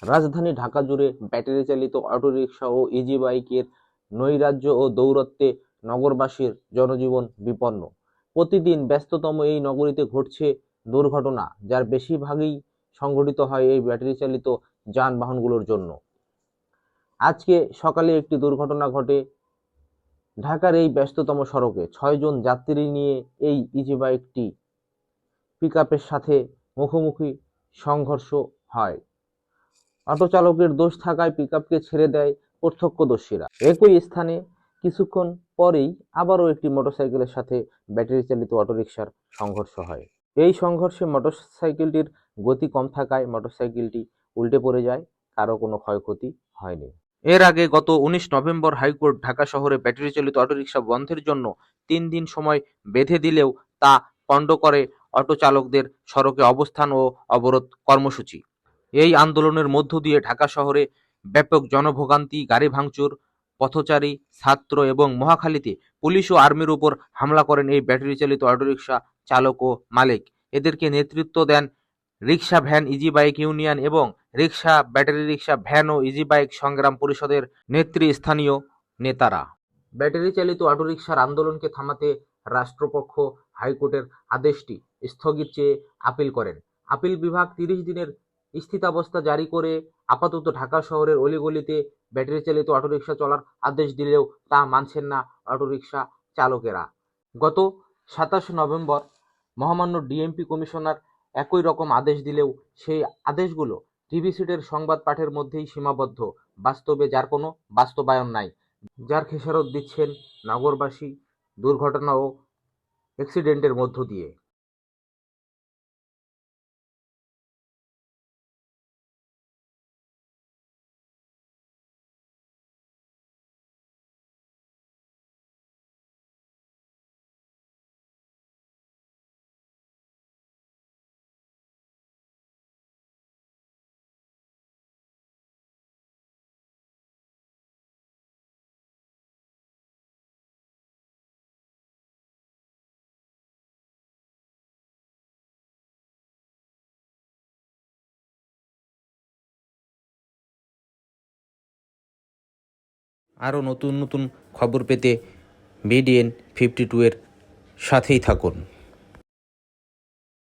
রাজধানী ঢাকা জুড়ে ব্যাটারি চালিত অটোরিকশা ও ইজি বাইকের নৈরাজ্য ও দৌরাত্ম্যে নগরবাসীর জনজীবন বিপন্ন। প্রতিদিন ব্যস্ততম এই নগরীতে ঘটছে দুর্ঘটনা, যার বেশিরভাগই সংঘটিত হয় এই ব্যাটারি চালিত যানবাহনগুলোর জন্য। আজকে সকালে একটি দুর্ঘটনা ঘটে ঢাকার এই ব্যস্ততম সড়কে। ৬ জন যাত্রী নিয়ে এই ইজি বাইকটি পিকআপের সাথে মুখোমুখি সংঘর্ষ হয়। অটো চালকের দোষ থাকায় পিকআপকে ছেড়ে দেয় প্রত্যক্ষদর্শীরা। একই স্থানে কিছুক্ষণ পরেই আবারও একটি মোটরসাইকেলের সাথে ব্যাটারি চালিত অটোরিকশার সংঘর্ষ হয়। এই সংঘর্ষে মোটরসাইকেলটির গতি কম থাকায় মোটরসাইকেলটি উল্টে পড়ে যায়, কারো কোনো ক্ষয়ক্ষতি হয়নি। এর আগে গত ১৯ নভেম্বর হাইকোর্ট ঢাকা শহরে ব্যাটারি চালিত অটোরিকশা বন্ধের জন্য ৩ দিন সময় বেঁধে দিলেও তা পণ্ড করে অটো চালকদের সড়কে অবস্থান ও অবরোধ কর্মসূচি। এই আন্দোলনের মধ্য দিয়ে ঢাকা শহরে ব্যাপক জনভোগান্তি, গাড়ি ভাঙচুর, পথচারী, ছাত্র এবং মহাখালীতে পুলিশ ও আর্মির উপর হামলা করেন এই ব্যাটারি চালিত অটোরিকশা চালক ও মালিক। এদেরকে নেতৃত্ব দেন rickshaw van easy bike union এবং রিকশা, ব্যাটারি রিকশা, ভ্যান ও ইজি বাইক সংগ্রাম পরিষদের নেতৃস্থানীয় নেতারা। ব্যাটারি চালিত অটোরিকশার আন্দোলনকে থামাতে রাষ্ট্রপক্ষ হাইকোর্টের আদেশটি স্থগিত চেয়ে আপিল করেন। আপিল বিভাগ ৩০ দিনের স্থিতাবস্থা জারি করে আপাতত ঢাকা শহরের অলিগলিতে ব্যাটারি চালিত অটোরিকশা চলার আদেশ দিলেও তা মানছেন না অটোরিকশা চালকেরা। গত ২৭ নভেম্বর মহামান্য ডিএমপি কমিশনার একই রকম আদেশ দিলেও সেই আদেশগুলো টিভি সিটের সংবাদ পাঠের মধ্যেই সীমাবদ্ধ, বাস্তবে যার কোনো বাস্তবায়ন নাই, যার খেসারত দিচ্ছেন নগরবাসী দুর্ঘটনা ও অ্যাক্সিডেন্টের মধ্য দিয়ে। আরও নতুন নতুন খবর পেতে BDN 52 এর সাথেই থাকুন।